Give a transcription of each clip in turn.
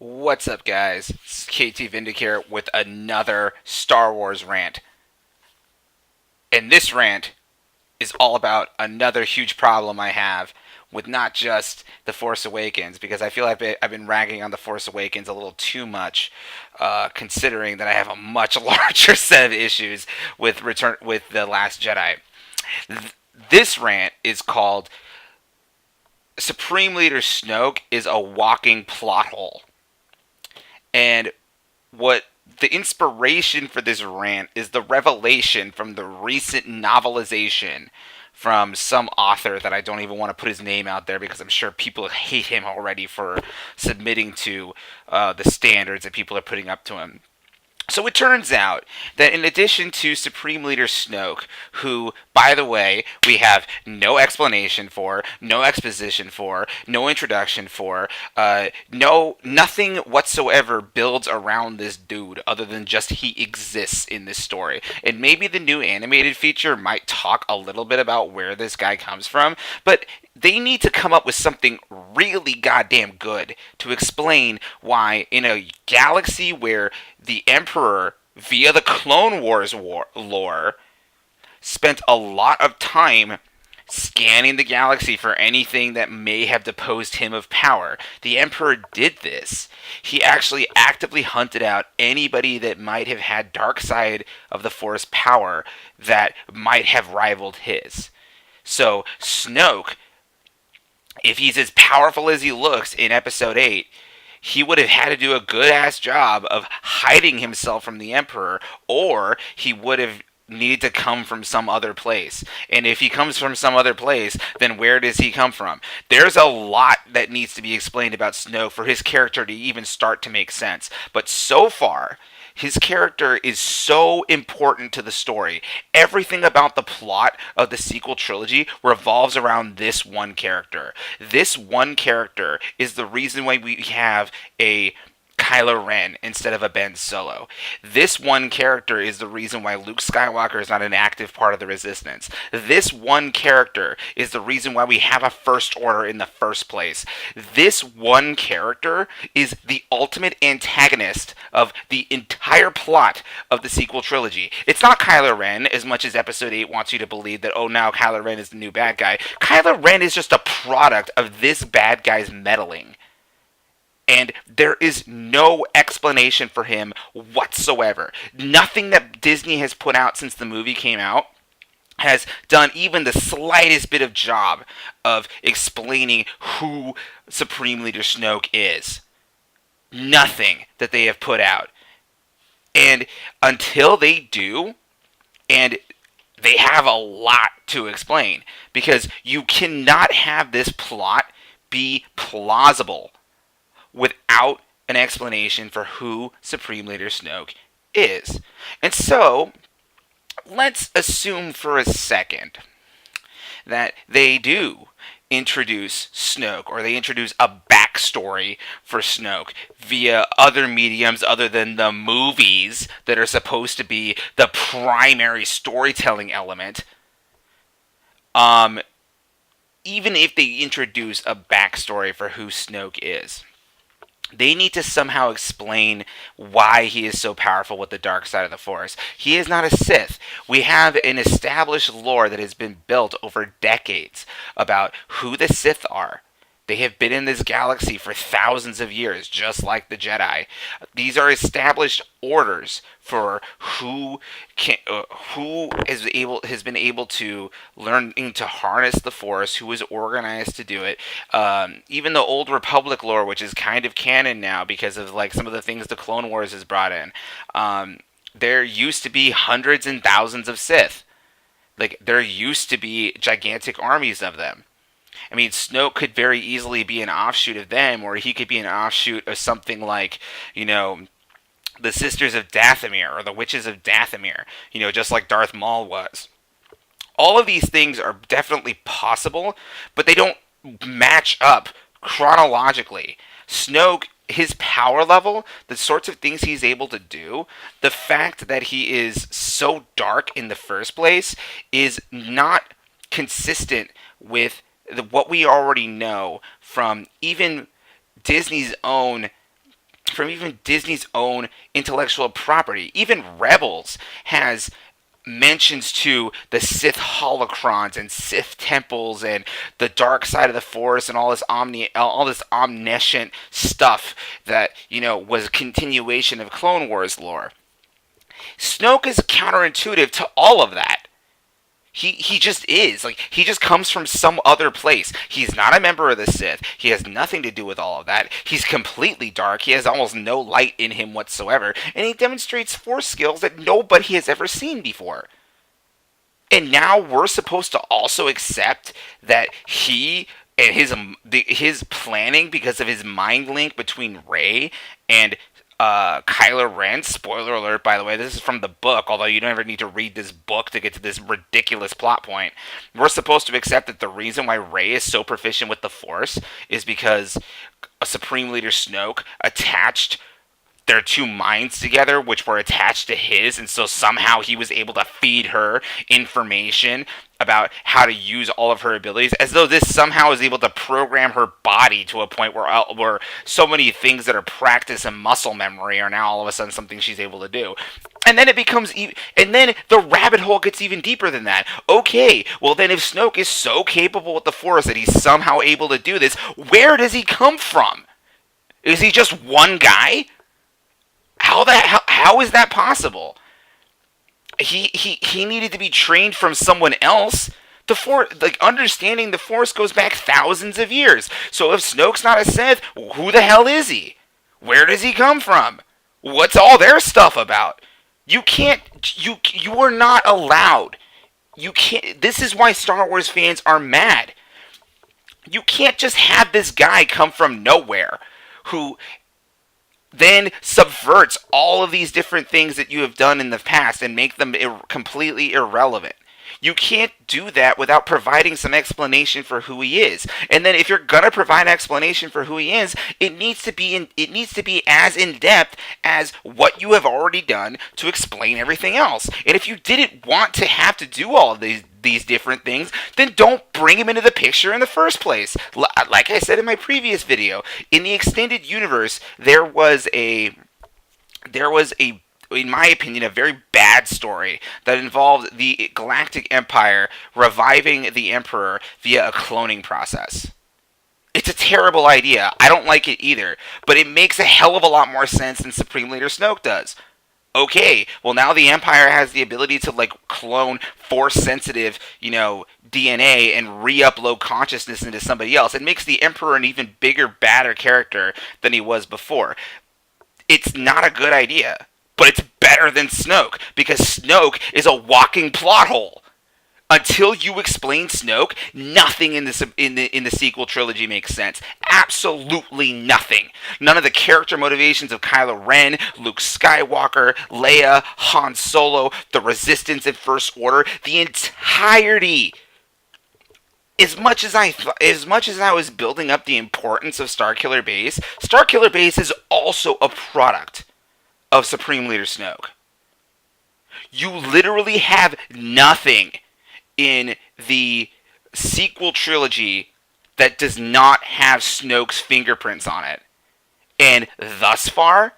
What's up, guys? It's KT Vindicare with another Star Wars rant. And this rant is all about another huge problem I have with not just The Force Awakens, because I feel I've been ragging on The Force Awakens a little too much, considering that I have a much larger set of issues with The Last Jedi. This rant is called Supreme Leader Snoke is a walking plot hole. And what the inspiration for this rant is the revelation from the recent novelization from some author that I don't even want to put his name out there because I'm sure people hate him already for submitting to the standards that people are putting up to him. So it turns out that in addition to Supreme Leader Snoke, who, by the way, we have no explanation for, no exposition for, no introduction for, nothing whatsoever builds around this dude other than just he exists in this story. And maybe the new animated feature might talk a little bit about where this guy comes from, but they need to come up with something really goddamn good to explain why, in a galaxy where the Emperor, via the Clone Wars lore, spent a lot of time scanning the galaxy for anything that may have deposed him of power. The Emperor did this. He actually actively hunted out anybody that might have had dark side of the Force power that might have rivaled his. So Snoke, if he's as powerful as he looks in episode 8, he would have had to do a good ass job of hiding himself from the Emperor, or he would have needed to come from some other place. And if he comes from some other place, then where does he come from? There's a lot that needs to be explained about Snoke for his character to even start to make sense. But so far, his character is so important to the story. Everything about the plot of the sequel trilogy revolves around this one character. This one character is the reason why we have a Kylo Ren instead of a Ben Solo. This one character is the reason why Luke Skywalker is not an active part of the Resistance. This one character is the reason why we have a First Order in the first place. This one character is the ultimate antagonist of the entire plot of the sequel trilogy. It's not Kylo Ren as much as Episode 8 wants you to believe that, oh, now Kylo Ren is the new bad guy. Kylo Ren is just a product of this bad guy's meddling. And there is no explanation for him whatsoever. Nothing that Disney has put out since the movie came out has done even the slightest bit of job of explaining who Supreme Leader Snoke is. Nothing that they have put out. And until they do, and they have a lot to explain, because you cannot have this plot be plausible without an explanation for who Supreme Leader Snoke is. And so, let's assume for a second that they do introduce Snoke, or they introduce a backstory for Snoke via other mediums other than the movies that are supposed to be the primary storytelling element. Even if they introduce a backstory for who Snoke is, they need to somehow explain why he is so powerful with the dark side of the Force. He is not a Sith. We have an established lore that has been built over decades about who the Sith are. They have been in this galaxy for thousands of years, just like the Jedi. These are established orders for who has been able to learn to harness the Force, who is organized to do it. Even the Old Republic lore, which is kind of canon now because of like some of the things the Clone Wars has brought in. There used to be hundreds and thousands of Sith. Like there used to be gigantic armies of them. I mean, Snoke could very easily be an offshoot of them, or he could be an offshoot of something like, the Sisters of Dathomir, or the Witches of Dathomir, just like Darth Maul was. All of these things are definitely possible, but they don't match up chronologically. Snoke, his power level, the sorts of things he's able to do, the fact that he is so dark in the first place is not consistent with what we already know from even Disney's own from even Disney's own intellectual property. Even Rebels has mentions to the Sith holocrons and Sith temples and the dark side of the Force and all this omniscient stuff that was a continuation of Clone Wars lore. Snoke is counterintuitive to all of that. He just is. Like, he just comes from some other place. He's not a member of the Sith. He has nothing to do with all of that. He's completely dark. He has almost no light in him whatsoever. And he demonstrates Force skills that nobody has ever seen before. And now we're supposed to also accept that he and his planning, because of his mind link between Rey and Kylo Ren. Spoiler alert, by the way, this is from the book, although you don't ever need to read this book to get to this ridiculous plot point. We're supposed to accept that the reason why Rey is so proficient with the Force is because a Supreme Leader Snoke attached their two minds together, which were attached to his, and so somehow he was able to feed her information about how to use all of her abilities, as though this somehow is able to program her body to a point where so many things that are practice and muscle memory are now all of a sudden something she's able to do. And then and then the rabbit hole gets even deeper than that. Okay, well then if Snoke is so capable with the Force that he's somehow able to do this, where does he come from? Is he just one guy? How is that possible? He needed to be trained from someone else. The Force, like, understanding the Force goes back thousands of years. So if Snoke's not a Sith, who the hell is he? Where does he come from? What's all their stuff about? You are not allowed. You can't. This is why Star Wars fans are mad. You can't just have this guy come from nowhere who then subverts all of these different things that you have done in the past and make them completely irrelevant. You can't do that without providing some explanation for who he is. And then if you're gonna provide an explanation for who he is, it needs to be as in depth as what you have already done to explain everything else. And if you didn't want to have to do all of these different things, then don't bring him into the picture in the first place. Like I said in my previous video, in the extended universe, there was a in my opinion, a very bad story that involved the Galactic Empire reviving the Emperor via a cloning process. It's a terrible idea. I don't like it either, but it makes a hell of a lot more sense than Supreme Leader Snoke does. Okay, well now the Empire has the ability to clone Force-sensitive, DNA and re-upload consciousness into somebody else. It makes the Emperor an even bigger, badder character than he was before. It's not a good idea. But it's better than Snoke, because Snoke is a walking plot hole. Until you explain Snoke, nothing in the sequel trilogy makes sense. Absolutely nothing. None of the character motivations of Kylo Ren, Luke Skywalker, Leia, Han Solo, the Resistance and First Order, the entirety. As much as I was building up the importance of Starkiller Base is also a product of Supreme Leader Snoke. You literally have nothing in the sequel trilogy that does not have Snoke's fingerprints on it. And thus far,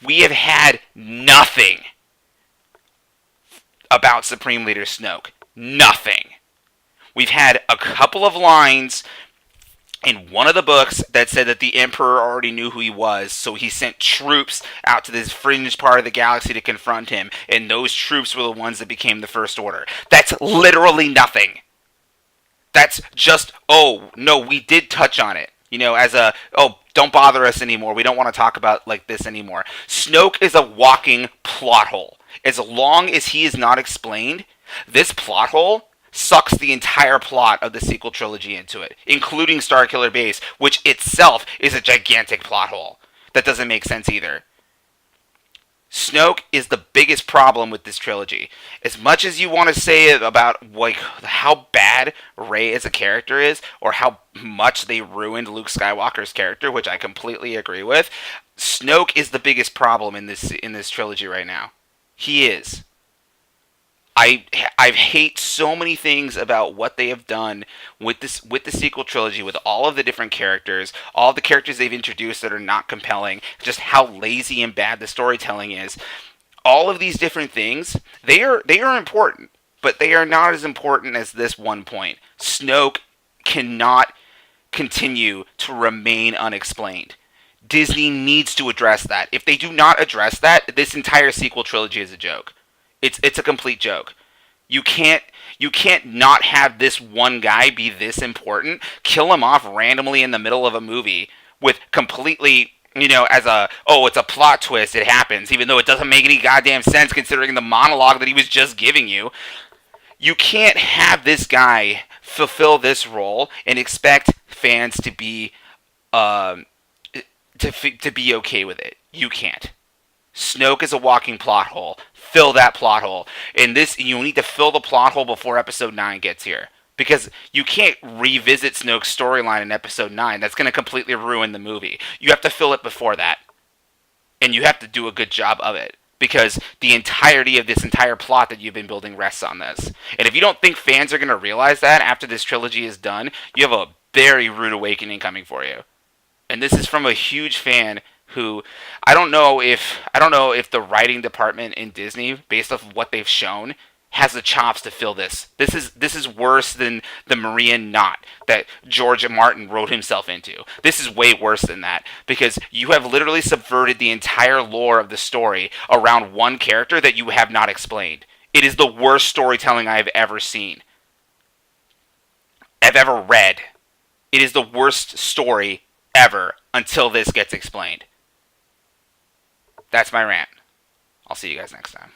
we have had nothing about Supreme Leader Snoke. Nothing. We've had a couple of lines in one of the books that said that the Emperor already knew who he was, so he sent troops out to this fringe part of the galaxy to confront him, and those troops were the ones that became the First Order. That's literally nothing. That's just, oh, no, we did touch on it. Don't bother us anymore. We don't want to talk about this anymore. Snoke is a walking plot hole. As long as he is not explained, this plot hole sucks the entire plot of the sequel trilogy into it, including Starkiller Base, which itself is a gigantic plot hole that doesn't make sense either. Snoke is the biggest problem with this trilogy. As much as you want to say about how bad Rey as a character is, or how much they ruined Luke Skywalker's character, which I completely agree with, Snoke is the biggest problem in this trilogy right now. He is. I hate so many things about what they have done with the sequel trilogy, with all of the different characters, all the characters they've introduced that are not compelling, just how lazy and bad the storytelling is. All of these different things, they are important, but they are not as important as this one point. Snoke cannot continue to remain unexplained. Disney needs to address that. If they do not address that, this entire sequel trilogy is a joke. It's a complete joke. You can't you can't not have this one guy be this important. Kill him off randomly in the middle of a movie with completely, as a, oh, it's a plot twist, it happens, even though it doesn't make any goddamn sense considering the monologue that he was just giving you. You can't have this guy fulfill this role and expect fans to be um, to be okay with it. You can't. Snoke is a walking plot hole. Fill that plot hole. And this, you need to fill the plot hole before episode 9 gets here. Because you can't revisit Snoke's storyline in episode 9. That's going to completely ruin the movie. You have to fill it before that. And you have to do a good job of it. Because the entirety of this entire plot that you've been building rests on this. And if you don't think fans are going to realize that after this trilogy is done, you have a very rude awakening coming for you. And this is from a huge fan who I don't know if the writing department in Disney, based off of what they've shown, has the chops to fill this. This is worse than the Maria knot that George Martin wrote himself into. This is way worse than that because you have literally subverted the entire lore of the story around one character that you have not explained. It is the worst storytelling I have ever seen. I've ever read. It is the worst story ever until this gets explained. That's my rant. I'll see you guys next time.